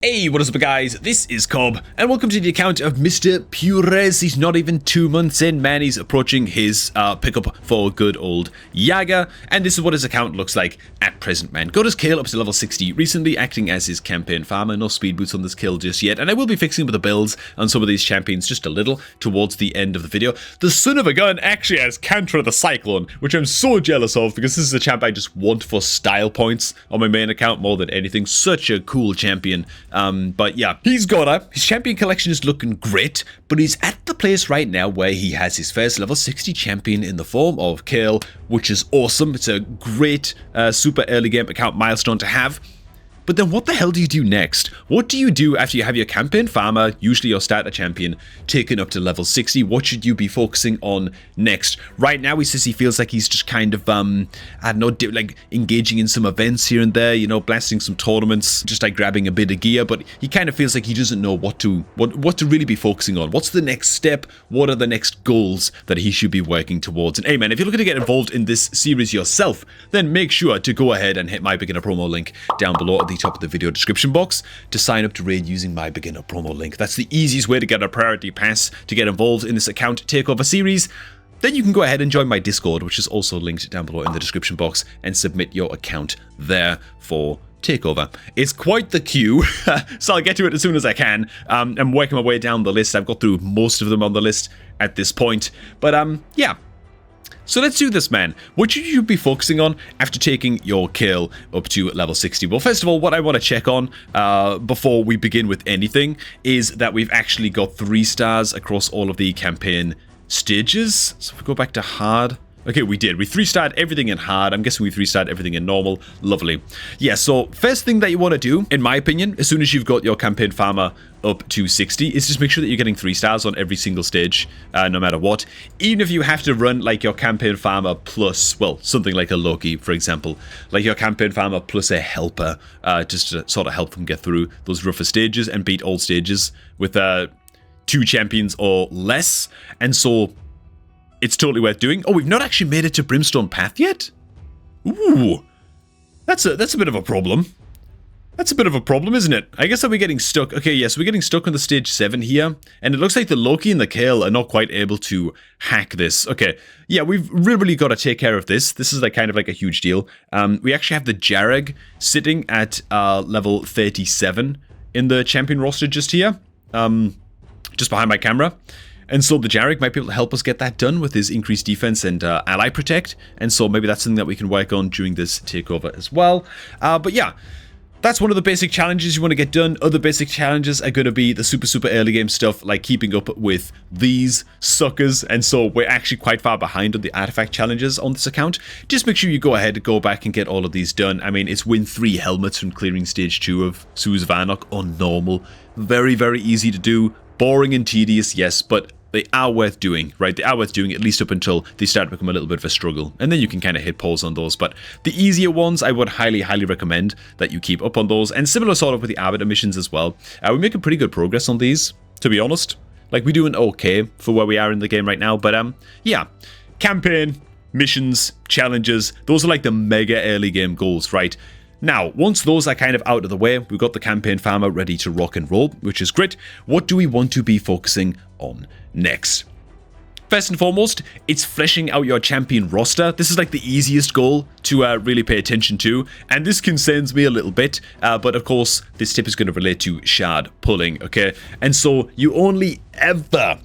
Hey, what is up guys, this is Cobb, and welcome to the account of Mr. Purez. He's not even 2 months in, man. He's approaching his pickup for good old Yaga, and this is what his account looks like at present, man. Got his kill up to level 60 recently, acting as his campaign farmer. No speed boots on this kill just yet, and I will be fixing up the builds on some of these champions just a little towards the end of the video. The son of a gun actually has Cantra the Cyclone, which I'm so jealous of, because this is a champ I just want for style points on my main account more than anything. Such a cool champion. But yeah, he's got her. His champion collection is looking great, but he's at the place right now where he has his first level 60 champion in the form of Kale, which is awesome. It's a great super early game account milestone to have. But then what the hell do you do next? What do you do after you have your campaign farmer, usually your starter champion, taken up to level 60? What should you be focusing on next? Right now, he says he feels like he's just kind of, I don't know, like engaging in some events here and there, you know, blasting some tournaments, just like grabbing a bit of gear, but he kind of feels like he doesn't know what to really be focusing on. What's the next step? What are the next goals that he should be working towards? And hey man, if you're looking to get involved in this series yourself, then make sure to go ahead and hit my beginner promo link down below at the top of the video description box to sign up to raid using my beginner promo link. That's the easiest way to get a priority pass to get involved in this account takeover series. Then you can go ahead and join my Discord, which is also linked down below in the description box, and submit your account there for takeover. It's quite the queue, so I'll get to it as soon as I can. I'm working my way down the list. I've got through most of them on the list at this point, but yeah. So let's do this, man. What should you be focusing on after taking your kill up to level 60? Well, first of all, what I want to check on before we begin with anything is that we've actually got 3 stars across all of the campaign stages. So if we go back to hard. Okay, we did. We 3-starred everything in hard. I'm guessing we 3-starred everything in normal. Lovely. Yeah, so first thing that you want to do, in my opinion, as soon as you've got your campaign farmer up to 60, is just make sure that you're getting 3 stars on every single stage, no matter what. Even if you have to run like your campaign farmer plus, well, something like a Loki, for example. Like your campaign farmer plus a helper, just to sort of help them get through those rougher stages and beat all stages with 2 champions or less. And so it's totally worth doing. Oh, we've not actually made it to Brimstone Path yet? Ooh. That's a bit of a problem. That's a bit of a problem, isn't it? I guess that we're getting stuck. Okay, yes, we're getting stuck on the stage 7 here. And it looks like the Loki and the Kale are not quite able to hack this. Okay, yeah, we've really got to take care of this. This is like kind of like a huge deal. We actually have the Jareg sitting at level 37 in the champion roster just here. Just behind my camera. And so the Jareg might be able to help us get that done with his increased defense and ally protect. And so maybe that's something that we can work on during this takeover as well. But yeah, that's one of the basic challenges you want to get done. Other basic challenges are going to be the super early game stuff, like keeping up with these suckers. And so we're actually quite far behind on the artifact challenges on this account. Just make sure you go ahead and go back and get all of these done. I mean, it's win 3 helmets from clearing stage 2 of Sue's Varnock on normal. Very easy to do. Boring and tedious, yes, but they are worth doing, right? They are worth doing at least up until they start to become a little bit of a struggle. And then you can kind of hit pause on those. But the easier ones, I would highly recommend that you keep up on those. And similar sort of with the Arbiter missions as well. We're making pretty good progress on these, to be honest. Like, we're doing okay for where we are in the game right now. But yeah, campaign, missions, challenges, those are like the mega early game goals, right? Now, once those are kind of out of the way, we've got the campaign farmer ready to rock and roll, which is great. What do we want to be focusing on next? First and foremost, it's fleshing out your champion roster. This is like the easiest goal to really pay attention to, and this concerns me a little bit, but of course, this tip is going to relate to shard pulling, okay? And so, you only ever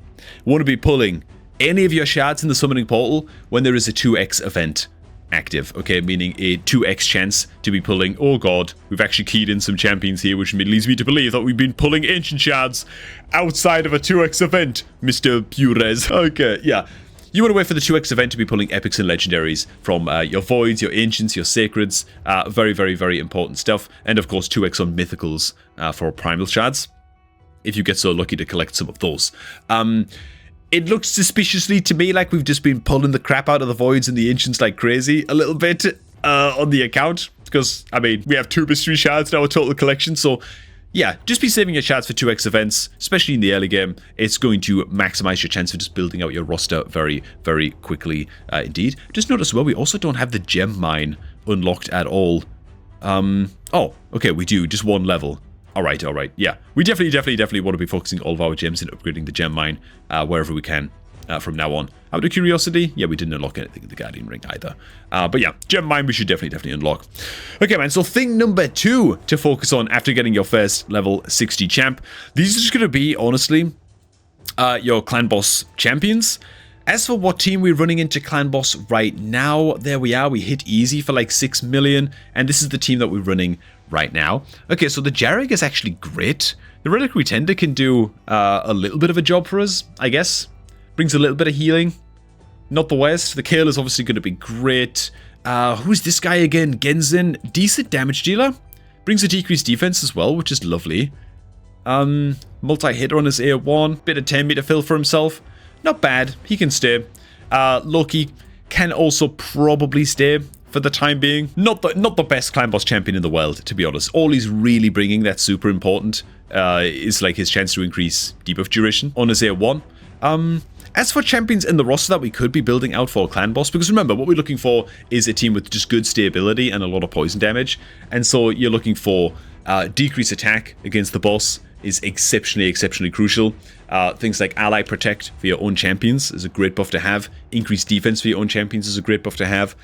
want to be pulling any of your shards in the summoning portal when there is a 2x event active, okay, meaning a 2x chance to be pulling. Oh god, we've actually keyed in some champions here, which leads me to believe that we've been pulling ancient shards outside of a 2x event, Mr. Purez. Okay, yeah. You want to wait for the 2x event to be pulling epics and legendaries from your voids, your ancients, your sacreds. Very important stuff. And of course, 2x on mythicals for primal shards, if you get so lucky to collect some of those. It looks suspiciously to me like we've just been pulling the crap out of the voids and the ancients like crazy a little bit on the account. Because, I mean, we have 2 mystery shards in our total collection, so yeah, just be saving your shards for 2x events, especially in the early game. It's going to maximize your chance of just building out your roster very quickly indeed. Just notice, well, we also don't have the gem mine unlocked at all. Oh, okay, we do, just 1 level. All right. Yeah, we definitely want to be focusing all of our gems and upgrading the gem mine wherever we can from now on. Out of curiosity, yeah, we didn't unlock anything in the Guardian Ring either. But yeah, gem mine we should definitely unlock. Okay, man, so thing number 2 to focus on after getting your first level 60 champ. These are just going to be, honestly, your clan boss champions. As for what team we're running into clan boss right now, there we are. We hit easy for like 6 million, and this is the team that we're running right now. Okay, so the Jarrig is actually great. The Reliquary Tender can do a little bit of a job for us, I guess. Brings a little bit of healing. Not the worst. The Kale is obviously going to be great. Who's this guy again? Genzin. Decent damage dealer. Brings a decreased defense as well, which is lovely. Multi-hitter on his A1. Bit of 10-meter fill for himself. Not bad. He can stay. Loki can also probably stay for the time being. Not the best clan boss champion in the world, to be honest. All he's really bringing that's super important is like his chance to increase debuff duration on his A1. As for champions in the roster that we could be building out for clan boss, because remember, what we're looking for is a team with just good stability and a lot of poison damage. And so you're looking for decreased attack against the boss is exceptionally crucial. Things like Ally Protect for your own champions is a great buff to have. Increased defense for your own champions is a great buff to have.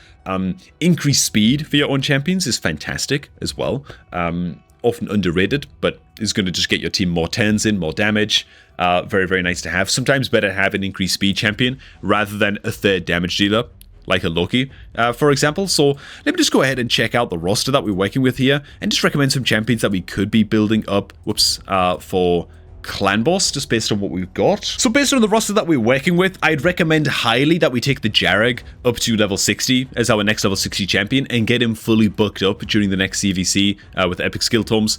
Increased speed for your own champions is fantastic as well. Often underrated, but is going to just get your team more turns in, more damage. Very nice to have. Sometimes better to have an increased speed champion rather than a third damage dealer, like a Loki, for example. So let me just go ahead and check out the roster that we're working with here and just recommend some champions that we could be building up, for clan boss, just based on what we've got. So based on the roster that we're working with, I'd recommend highly that we take the Jarrig up to level 60 as our next level 60 champion and get him fully booked up during the next CVC with epic skill tomes.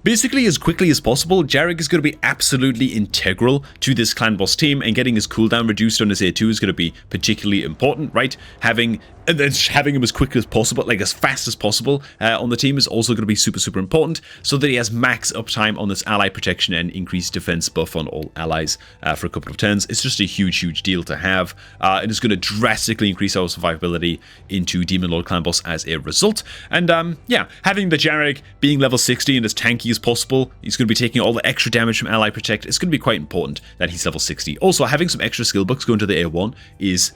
Basically, as quickly as possible, Jarrig is going to be absolutely integral to this clan boss team, and getting his cooldown reduced on his A2 is going to be particularly important, right? Having him as quick as possible, like as fast as possible on the team is also going to be super important, so that he has max uptime on this ally protection and increased defense buff on all allies for a couple of turns. It's just a huge deal to have, and it's going to drastically increase our survivability into Demon Lord clan boss as a result. And yeah, having the Jarrig being level 60 and as tanky as possible, he's going to be taking all the extra damage from ally protect. It's going to be quite important that he's level 60. Also, having some extra skill books going to the A1 is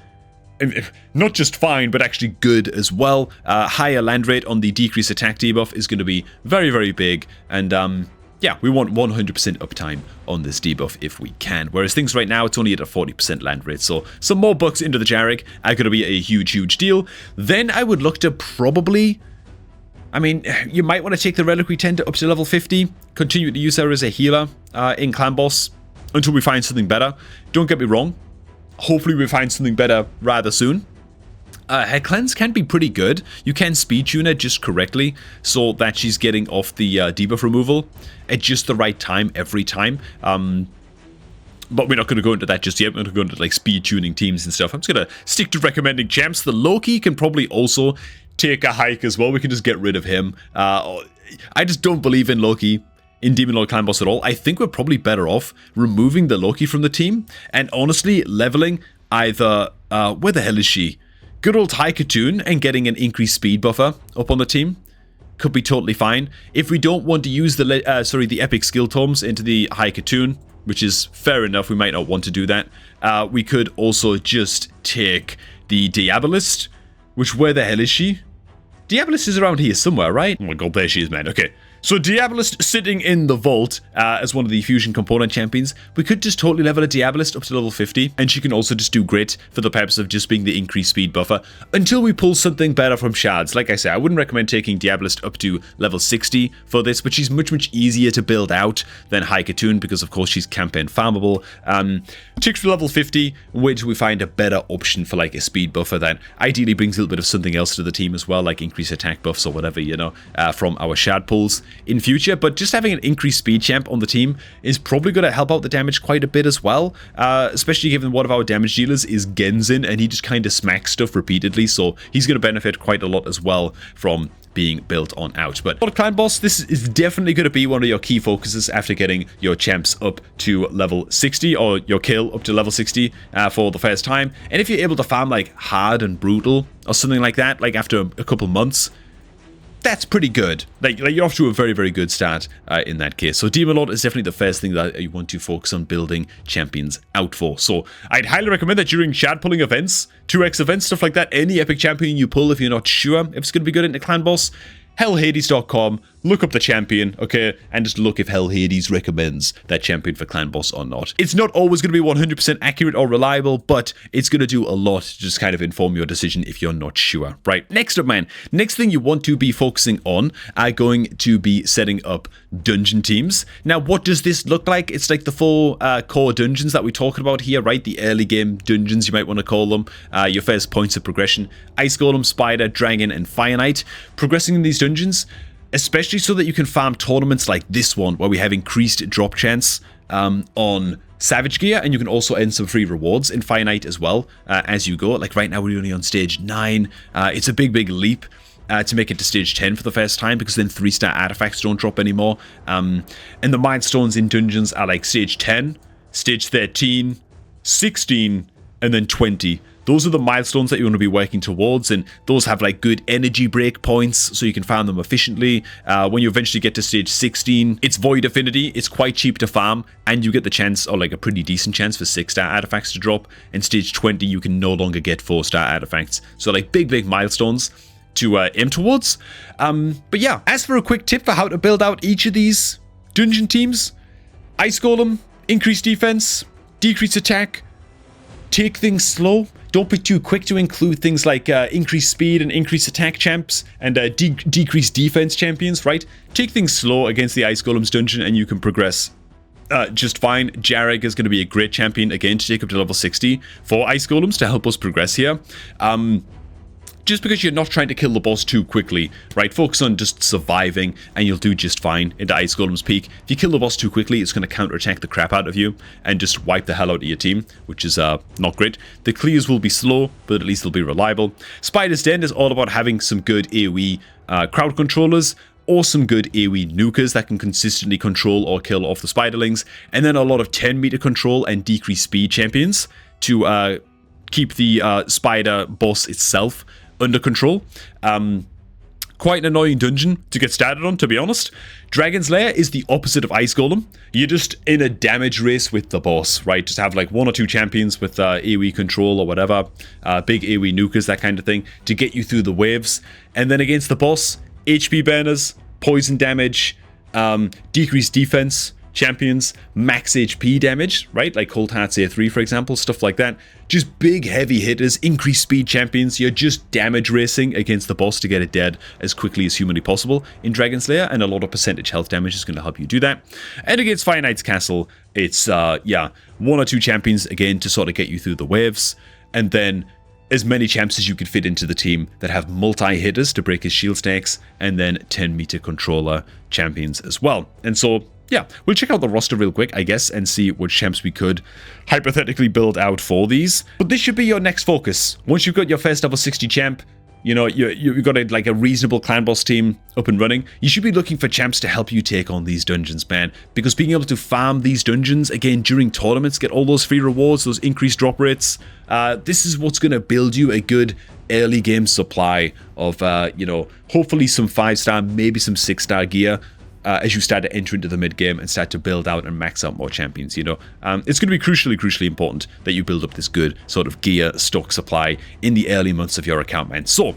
not just fine, but actually good as well. Higher land rate on the decreased attack debuff is going to be very big, and yeah, we want 100% uptime on this debuff if we can. Whereas things right now, it's only at a 40% land rate. So some more bucks into the Jarrig are going to be a huge deal. Then I would look to probably, I mean, you might want to take the Reliquary Tender up to level 50, continue to use her as a healer in clan boss until we find something better. Don't get me wrong. Hopefully we find something better rather soon. Her cleanse can be pretty good. You can speed tune her just correctly so that she's getting off the debuff removal at just the right time every time. But we're not going to go into that just yet. We're going to go into like speed tuning teams and stuff. I'm just going to stick to recommending champs. The Loki can probably also take a hike as well. We can just get rid of him. I just don't believe in Loki in Demon Lord clan boss at all. I think we're probably better off removing the Loki from the team and honestly leveling either, where the hell is she? Good old Haikatoon and getting an increased speed buffer up on the team could be totally fine. If we don't want to use the epic skill tomes into the Haikatoon, which is fair enough, we might not want to do that. We could also just take the Diabolist, which, where the hell is she? Diabolist is around here somewhere, right? Oh my god, there she is, man. Okay. So Diabolist sitting in the vault as one of the fusion component champions. We could just totally level a Diabolist up to level 50, and she can also just do great for the purpose of just being the increased speed buffer until we pull something better from shards. Like I said, I wouldn't recommend taking Diabolist up to level 60 for this, but she's much easier to build out than Haikatoon because of course she's campaign farmable. Take to level 50, wait till we find a better option for like a speed buffer that ideally brings a little bit of something else to the team as well, like increased attack buffs or whatever, you know, from our shard pulls in future. But just having an increased speed champ on the team is probably going to help out the damage quite a bit as well, especially given one of our damage dealers is Genzin and he just kind of smacks stuff repeatedly, so he's going to benefit quite a lot as well from being built on out. But for clan boss, this is definitely going to be one of your key focuses after getting your champs up to level 60 or your kill up to level 60 for the first time. And if you're able to farm like hard and brutal or something like that, like after a couple months, that's pretty good. Like you're off to a very, very good start in that case. So Demon Lord is definitely the first thing that you want to focus on building champions out for. So I'd highly recommend that during Shad pulling events, 2x events, stuff like that, any epic champion you pull, if you're not sure if it's going to be good into Clan Boss, hellhades.com, look up the champion, okay, and just look if Hell Hades recommends that champion for Clan Boss or not. It's not always going to be 100% accurate or reliable, but it's going to do a lot to just kind of inform your decision if you're not sure, right? Next up, man, next thing you want to be focusing on are going to be setting up dungeon teams. Now, what does this look like? It's like the 4 core dungeons that we're talking about here, right? The early game dungeons, you might want to call them. Your first points of progression: Ice Golem, Spider, Dragon, and Fire Knight. Progressing in these dungeons, especially so that you can farm tournaments like this one, where we have increased drop chance on Savage Gear, and you can also earn some free rewards in Fire Knight as well as you go. Like right now, we're only on stage 9. It's a big, big leap to make it to stage 10 for the first time, because then 3-star artifacts don't drop anymore. And the milestones in dungeons are like stage 10, stage 13, 16, and then 20. Those are the milestones that you want to be working towards, and those have like good energy break points, so you can farm them efficiently. When you eventually get to stage 16, it's Void Affinity, it's quite cheap to farm, and you get the chance, or like a pretty decent chance, for 6-star artifacts to drop. And stage 20, you can no longer get 4-star artifacts. So like big milestones to aim towards. But yeah, as for a quick tip for how to build out each of these dungeon teams: Ice Golem, increase defense, decrease attack, take things slow. Don't be too quick to include things like increased speed and increased attack champs and decreased defense champions, right? Take things slow against the Ice Golem's dungeon and you can progress just fine. Jarek is going to be a great champion, again, to take up to level 60 for Ice Golems to help us progress here. Just because you're not trying to kill the boss too quickly, right? Focus on just surviving and you'll do just fine into Ice Golem's peak. If you kill the boss too quickly, it's going to counterattack the crap out of you and just wipe the hell out of your team, which is not great. The clears will be slow, but at least they'll be reliable. Spider's Den is all about having some good AoE crowd controllers, or some good AoE nukers that can consistently control or kill off the spiderlings, and then a lot of 10-meter control and decreased speed champions to keep the spider boss itself under control. Quite an annoying dungeon to get started on, to be honest. Dragon's Lair is the opposite of Ice Golem. You're just in a damage race with the boss, right? Just have like 1 or 2 champions with AoE control or whatever, big AoE nukers, that kind of thing, to get you through the waves. And then against the boss, HP burners, poison damage, decreased defense champions, max HP damage, right? Like Cold Hearts A3, for example, stuff like that. Just big, heavy hitters, increased speed champions. You're just damage racing against the boss to get it dead as quickly as humanly possible in Dragon's Lair, and a lot of percentage health damage is going to help you do that. And against Fire Knight's Castle, it's, 1 or 2 champions, again, to sort of get you through the waves, and then as many champs as you could fit into the team that have multi-hitters to break his shield stacks, and then 10-meter controller champions as well. And so, yeah, we'll check out the roster real quick, I guess, and see which champs we could hypothetically build out for these. But this should be your next focus. Once you've got your first level 60 champ, you know, you've got a reasonable clan boss team up and running, you should be looking for champs to help you take on these dungeons, man. Because being able to farm these dungeons, again, during tournaments, get all those free rewards, those increased drop rates, this is what's going to build you a good early game supply of, hopefully some 5-star, maybe some 6-star gear, as you start to enter into the mid-game and start to build out and max out more champions, you know. It's going to be crucially important that you build up this good sort of gear stock supply in the early months of your account, man. So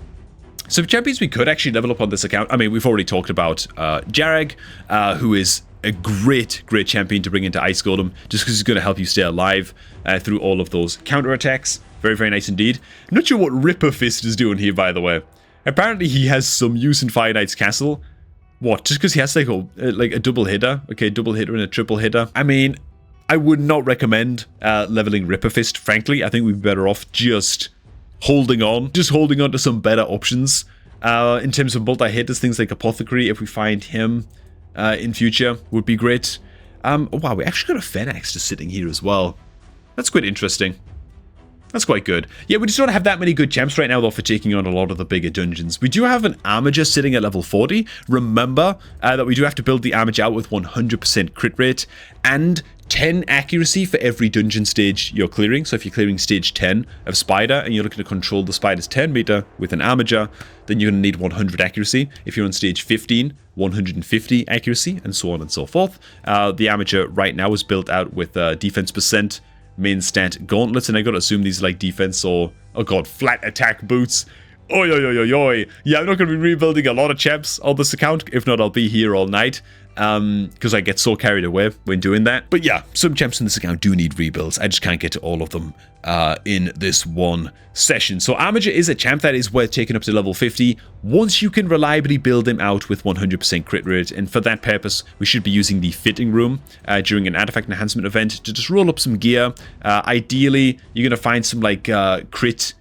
champions we could actually level up on this account. I mean, we've already talked about Jarek, who is a great champion to bring into Ice Golem, just because he's going to help you stay alive through all of those counterattacks. Very, very nice indeed. I'm not sure what Ripper Fist is doing here, by the way. Apparently he has some use in Fire Knight's Castle. What, just because he has like a double hitter? Okay, double hitter and a triple hitter. I mean, I would not recommend leveling Ripper Fist, frankly. I think we'd be better off just holding on to some better options in terms of multi-hitters. Things like Apothecary, if we find him in future, would be great. Wow, we actually got a Phoenix just sitting here as well. That's quite interesting. That's quite good. Yeah, we just don't have that many good champs right now, though, for taking on a lot of the bigger dungeons. We do have an Armiger sitting at level 40. Remember that we do have to build the Armiger out with 100% crit rate and 10 accuracy for every dungeon stage you're clearing. So if you're clearing stage 10 of Spider and you're looking to control the Spider's 10 meter with an Armiger, then you're going to need 100 accuracy. If you're on stage 15, 150 accuracy, and so on and so forth. The Armiger right now is built out with defense percent, main stat gauntlets, and I gotta assume these are like defense or, oh god, flat attack boots. Oi, oi, oi, oi, oi. Yeah, I'm not gonna be rebuilding a lot of champs on this account. If not, I'll be here all night. Because I get so carried away when doing that. But yeah, some champs in this account do need rebuilds. I just can't get to all of them in this one session. So Armiger is a champ that is worth taking up to level 50 once you can reliably build him out with 100% crit rate. And for that purpose, we should be using the fitting room during an artifact enhancement event to just roll up some gear. Ideally, you're going to find some like crit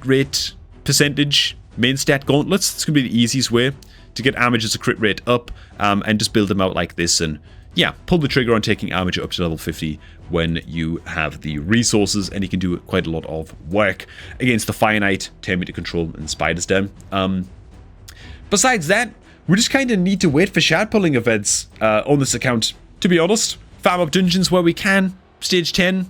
rate percentage main stat gauntlets. It's going to be the easiest way to get Armiger's crit rate up, and just build them out like this, and yeah, pull the trigger on taking Armiger up to level 50 when you have the resources, and you can do quite a lot of work against the Fire Knight, 10 meter control, and Spider's Den. Besides that, we just kind of need to wait for shard pulling events on this account, to be honest. Farm up dungeons where we can, stage 10,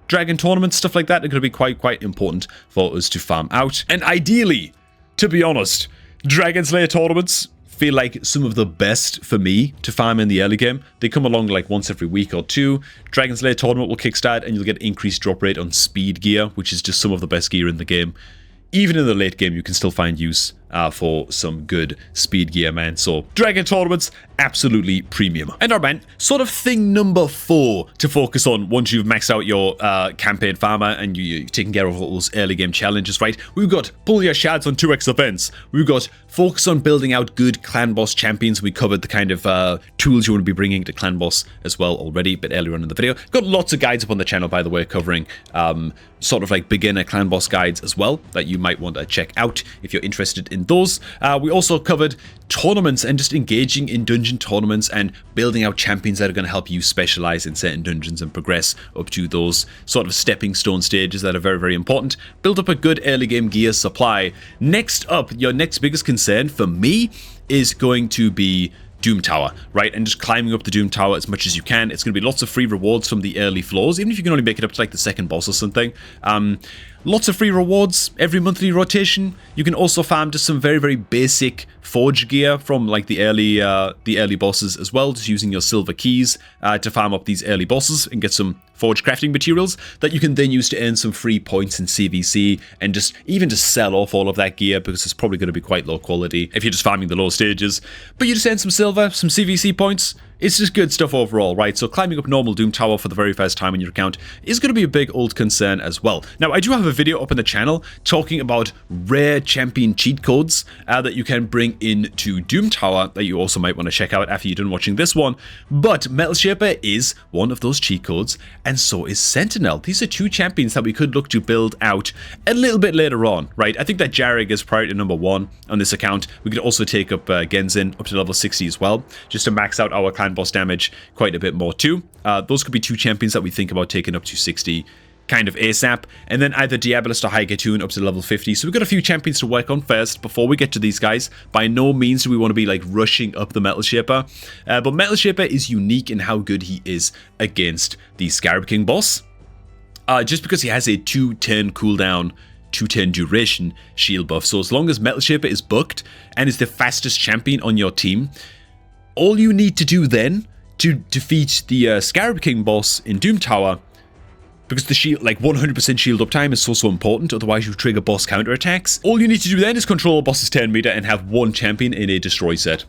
dragon tournaments, stuff like that are going to be quite important for us to farm out. And ideally, to be honest, Dragon Slayer tournaments feel like some of the best for me to farm in the early game. They come along like once every week or two. Dragon Slayer tournament will kickstart and you'll get increased drop rate on speed gear, which is just some of the best gear in the game. Even in the late game, you can still find use for some good speed gear, man. So Dragon tournaments, absolutely premium. And our man, sort of thing number 4 to focus on once you've maxed out your campaign farmer and you're taking care of all those early game challenges, right? We've got pull your shards on 2x events. We've got focus on building out good clan boss champions. We covered the kind of tools you want to be bringing to clan boss as well already a bit earlier on in the video. Got lots of guides up on the channel, by the way, covering sort of like beginner clan boss guides as well that you might want to check out if you're interested in those. We also covered tournaments and just engaging in dungeon tournaments and building out champions that are going to help you specialize in certain dungeons and progress up to those sort of stepping stone stages that are very important. Build up a good early game gear supply. Next up, your next biggest concern for me is going to be Doom Tower, right? And just climbing up the Doom Tower as much as you can. It's going to be lots of free rewards from the early floors, even if you can only make it up to like the second boss or something. Lots of free rewards every monthly rotation. You can also farm just some very basic forge gear from like the early bosses as well, just using your silver keys to farm up these early bosses and get some forge crafting materials that you can then use to earn some free points in CVC and just even to sell off all of that gear because it's probably going to be quite low quality if you're just farming the low stages. But you just earn some silver, some CVC points. It's just good stuff overall, right? So climbing up normal Doom Tower for the very first time in your account is going to be a big old concern as well. Now, I do have a video up on the channel talking about rare champion cheat codes that you can bring into Doom Tower that you also might want to check out after you're done watching this one. But Metal Shaper is one of those cheat codes, and so is Sentinel. These are two champions that we could look to build out a little bit later on, right? I think that Jarrig is priority number 1 on this account. We could also take up Genzin up to level 60 as well, just to max out our clan boss damage quite a bit more too. Those could be two champions that we think about taking up to 60 kind of ASAP, and then either Diabolist or Haigatoon up to level 50. So we've got a few champions to work on first before we get to these guys. By no means do we want to be like rushing up the Metal Shaper, but Metal Shaper is unique in how good he is against the Scarab King boss. Just because he has a 2-turn cooldown, 2-turn duration shield buff. So as long as Metal Shaper is booked and is the fastest champion on your team, all you need to do then to defeat the Scarab King boss in Doom Tower, because the shield, like 100% shield uptime is so important, otherwise you trigger boss counterattacks. All you need to do then is control a boss's 10 meter and have one champion in a destroy set.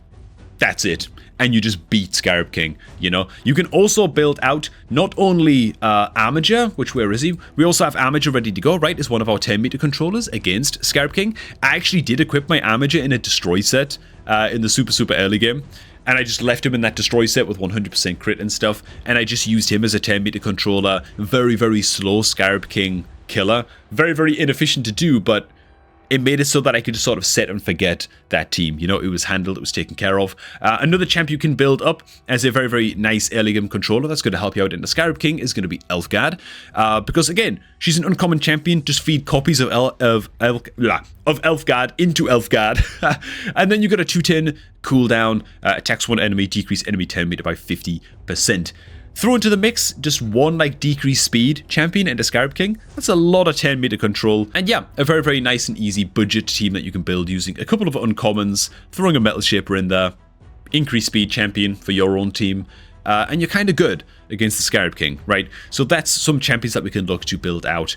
That's it. And you just beat Scarab King, you know? You can also build out not only Armiger, which where is he? We also have Armiger ready to go, right? As one of our 10 meter controllers against Scarab King. I actually did equip my Armiger in a destroy set in the super early game. And I just left him in that destroy set with 100% crit and stuff. And I just used him as a 10 meter controller. Very slow Scarab King killer. Very inefficient to do, but it made it so that I could just sort of set and forget that team. You know, it was handled, it was taken care of. Another champ you can build up as a very, very nice early game controller that's going to help you out in the Scarab King is going to be Elfgard. Because again, she's an uncommon champion. Just feed copies of Elfgard into Elfgard. And then you got a 2-turn cooldown, attacks one enemy, decrease enemy turn meter by 50%. Throw into the mix just one like decreased speed champion and a Scarab King. That's a lot of 10 meter control. And yeah, a very, very nice and easy budget team that you can build using a couple of uncommons, throwing a Metal Shaper in there, increased speed champion for your own team. And you're kind of good against the Scarab King, right? So that's some champions that we can look to build out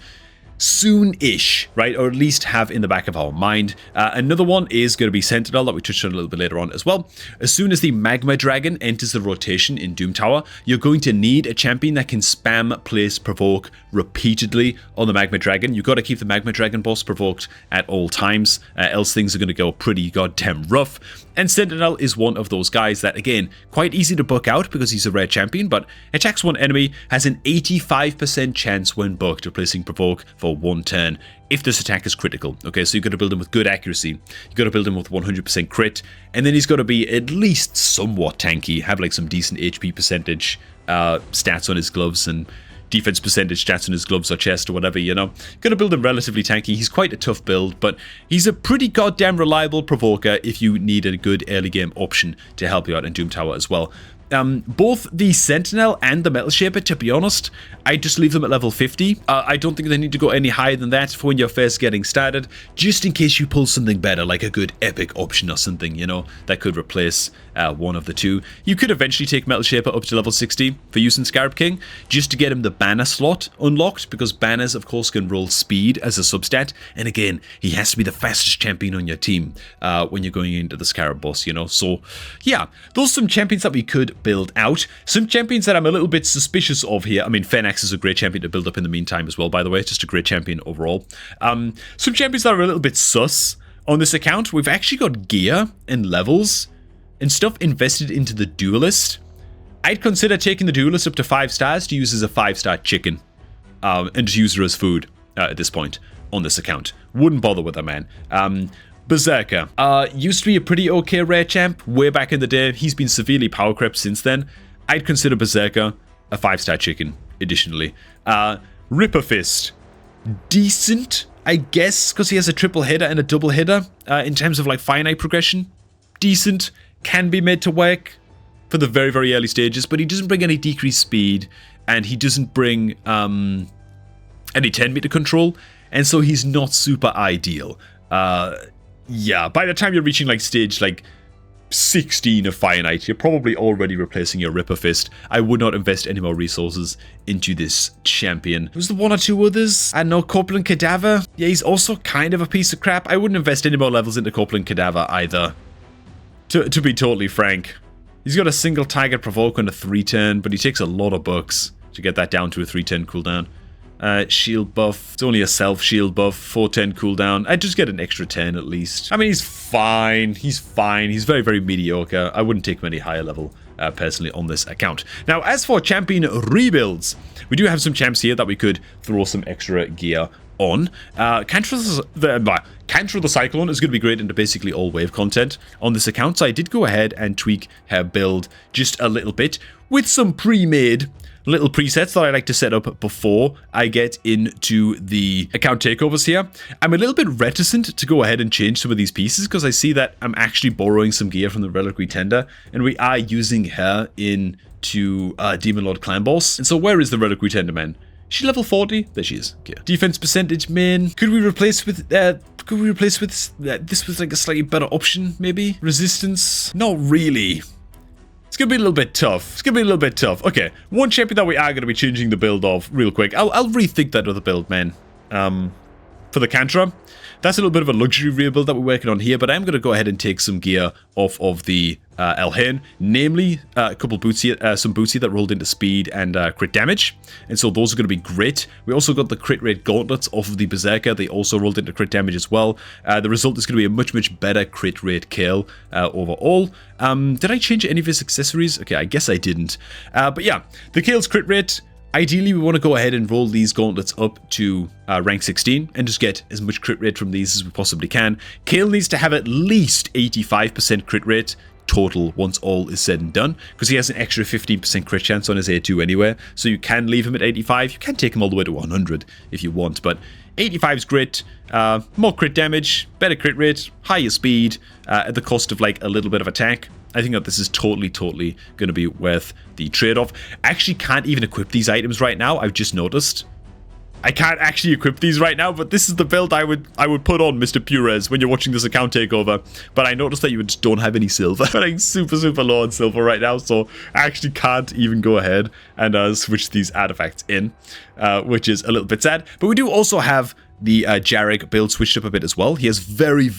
soon-ish, right? Or at least have in the back of our mind. Another one is going to be Sentinel that we touched on a little bit later on as well. As soon as the Magma Dragon enters the rotation in Doom Tower, you're going to need a champion that can spam, place, provoke repeatedly on the Magma Dragon. You've got to keep the Magma Dragon boss provoked at all times, else things are going to go pretty goddamn rough. And Sentinel is one of those guys that, again, quite easy to book out because he's a rare champion, but attacks one enemy, has an 85% chance when booked of placing provoke for one turn if this attack is critical. Okay, so you've got to build him with good accuracy, you've got to build him with 100% crit, and then he's got to be at least somewhat tanky, have like some decent HP percentage stats on his gloves and defense percentage stats on his gloves or chest or whatever, you know. Gonna build him relatively tanky. He's quite a tough build, but he's a pretty goddamn reliable provoker if you need a good early game option to help you out in Doom Tower as well. Both the Sentinel and the Metal Shaper, to be honest, I just leave them at level 50. I don't think they need to go any higher than that for when you're first getting started, just in case you pull something better, like a good epic option or something, you know, that could replace one of the two. You could eventually take Metal Shaper up to level 60 for use in Scarab King, just to get him the banner slot unlocked, because banners, of course, can roll speed as a substat, and again, he has to be the fastest champion on your team when you're going into the Scarab boss, you know. So, yeah, those are some champions that we could build out. Some champions that I'm a little bit suspicious of here. I mean, Phoenix is a great champion to build up in the meantime as well, by the way. Just a great champion overall. Some champions that are a little bit sus on this account. We've actually got gear and levels and stuff invested into the Duelist. I'd consider taking the Duelist up to 5 stars to use as a 5-star chicken and just use her as food at this point on this account. Wouldn't bother with her, man. Berserker. Used to be a pretty okay rare champ way back in the day. He's been severely power crept since then. I'd consider Berserker a 5-star chicken, additionally. Ripper Fist. Decent, I guess, because he has a triple hitter and a double hitter in terms of like finite progression. Decent, can be made to work for the very, very early stages, but he doesn't bring any decreased speed, and he doesn't bring any 10 meter control, and so he's not super ideal. Yeah, by the time you're reaching like stage like 16 of Fire Knight, you're probably already replacing your Ripper Fist. I would not invest any more resources into this champion. There's the one or two others. I know Corpulent Cadaver. Yeah, he's also kind of a piece of crap. I wouldn't invest any more levels into Corpulent Cadaver either. To be totally frank. He's got a single target provoke on a 3-turn, but he takes a lot of bucks to get that down to a 3-turn cooldown. Shield buff. It's only a self-shield buff. 4-10 cooldown. I'd just get an extra 10 at least. I mean, he's fine. He's fine. He's very, very mediocre. I wouldn't take him any higher level, personally, on this account. Now, as for champion rebuilds, we do have some champs here that we could throw some extra gear on. Cantrell the Cyclone is going to be great into basically all wave content on this account, so I did go ahead and tweak her build just a little bit with some pre-made little presets that I like to set up before I get into the account takeovers here. I'm a little bit reticent to go ahead and change some of these pieces because I see that I'm actually borrowing some gear from the Reliquary Tender, and we are using her into Demon Lord Clan Boss. And so where is the Reliquary Tender, man? Is she level 40? There she is. Okay. Defense percentage, main. Could we replace with this with like a slightly better option, maybe? Resistance? Not really. It's going to be a little bit tough. It's going to be a little bit tough. Okay, one champion that we are going to be changing the build of real quick. I'll rethink that other build, man. For the Cantra. That's a little bit of a luxury rebuild that we're working on here, but I'm going to go ahead and take some gear off of the Elhain, namely a couple boots here, some boots here that rolled into speed and crit damage, and so those are going to be great. We also got the crit rate gauntlets off of the Berserker. They also rolled into crit damage as well. The result is going to be a much, much better crit rate kill overall. Did I change any of his accessories? Okay, I guess I didn't. But yeah, the kill's crit rate Ideally, we want to go ahead and roll these gauntlets up to rank 16 and just get as much crit rate from these as we possibly can. Kale needs to have at least 85% crit rate total once all is said and done, because he has an extra 15% crit chance on his A2 anyway, so you can leave him at 85. You can take him all the way to 100 if you want, but 85 is grit, more crit damage, better crit rate, higher speed, at the cost of like a little bit of attack. I think that this is totally going to be worth the trade-off. I actually can't even equip these items right now. I've just noticed. I can't actually equip these right now, but this is the build I would put on Mr. Purez when you're watching this account takeover. But I noticed that you just don't have any silver. I'm like super low on silver right now, so I actually can't even go ahead and switch these artifacts in, which is a little bit sad. But we do also have the Jarek build switched up a bit as well. He has very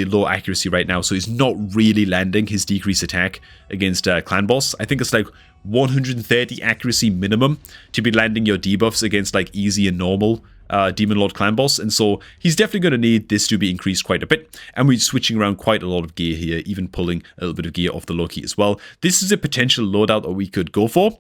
low accuracy right now, so he's not really landing his decreased attack against Clan Boss. I think it's like 130 accuracy minimum to be landing your debuffs against like easy and normal Demon Lord Clan Boss, and so he's definitely going to need this to be increased quite a bit, and we're switching around quite a lot of gear here, even pulling a little bit of gear off the Loki as well. This is a potential loadout that we could go for.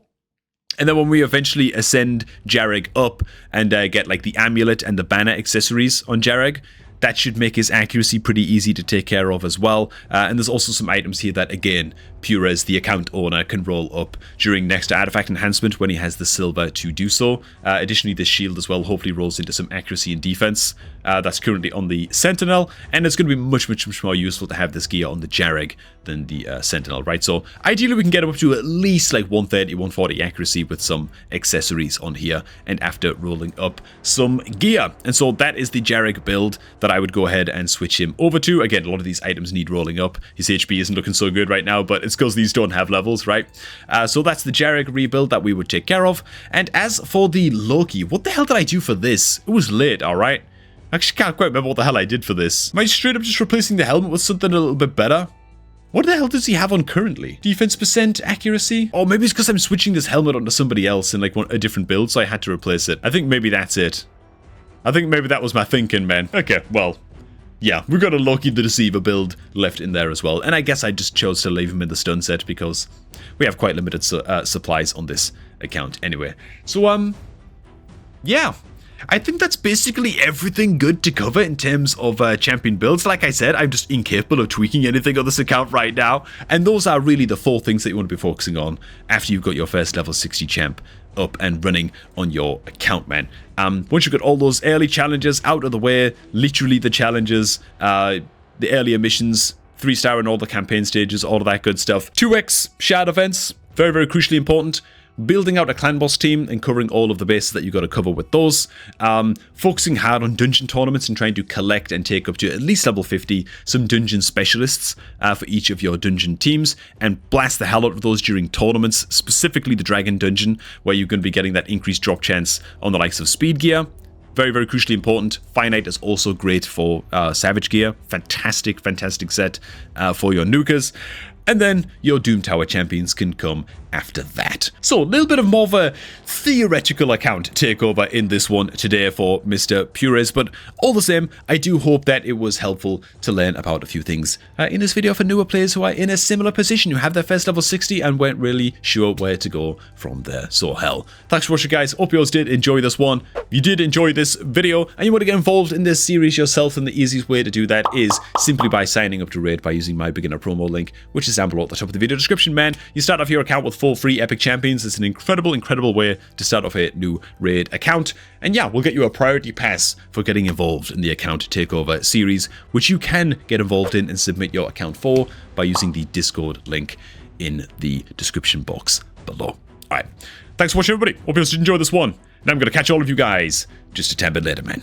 And then when we eventually ascend Jarek up and get like the amulet and the banner accessories on Jarek, that should make his accuracy pretty easy to take care of as well. And there's also some items here that, again, Purez, the account owner, can roll up during next artifact enhancement when he has the silver to do so. Additionally, this shield as well hopefully rolls into some accuracy and defense. That's currently on the Sentinel, and it's going to be much more useful to have this gear on the Jarek than the Sentinel, right? So ideally we can get him up to at least like 130, 140 accuracy with some accessories on here, and after rolling up some gear. And so that is the Jarek build that I would go ahead and switch him over to. Again, a lot of these items need rolling up. His HP isn't looking so good right now, but it's because these don't have levels, right? So that's the Jarek rebuild that we would take care of. And as for the Loki, what the hell did I do for this? It was lit, alright? I actually can't quite remember what the hell I did for this. Am I straight up just replacing the helmet with something a little bit better? What the hell does he have on currently? Defense percent, accuracy? Or maybe it's because I'm switching this helmet onto somebody else in like a different build, so I had to replace it. I think maybe that's it. I think maybe that was my thinking, man. Okay, well, yeah, we've got a Loki the Deceiver build left in there as well. And I guess I just chose to leave him in the stun set because we have quite limited supplies on this account anyway. So, yeah. I think that's basically everything good to cover in terms of champion builds. Like I said, I'm just incapable of tweaking anything on this account right now. And those are really the 4 things that you want to be focusing on after you've got your first level 60 champ up and running on your account, man. Once you've got all those early challenges out of the way, literally the challenges, the earlier missions, 3-star in all the campaign stages, all of that good stuff. 2x shard events, very crucially important. Building out a clan boss team and covering all of the bases that you got to cover with those. Focusing hard on dungeon tournaments and trying to collect and take up to at least level 50 some dungeon specialists for each of your dungeon teams, and blast the hell out of those during tournaments, specifically the dragon dungeon, where you're going to be getting that increased drop chance on the likes of speed gear. Very crucially important. Finite is also great for Savage gear. Fantastic set for your nukers. And then your Doom Tower champions can come after that. So a little bit of more of a theoretical account takeover in this one today for Mr. Purez, but all the same, I do hope that it was helpful to learn about a few things in this video for newer players who are in a similar position, who have their first level 60 and weren't really sure where to go from there. So hell, thanks for watching, guys. Hope you guys did enjoy this one. If you did enjoy this video and you want to get involved in this series yourself, then the easiest way to do that is simply by signing up to Raid by using my beginner promo link, which is down below at the top of the video description, man. You start off your account with 4 free epic champions. It's an incredible way to start off a new Raid account. And yeah, we'll get you a priority pass for getting involved in the account takeover series, which you can get involved in and submit your account for by using the Discord link in the description box below. Alright, thanks for watching, everybody. Hope you guys did enjoy this one. And I'm going to catch all of you guys just a tad bit later, man.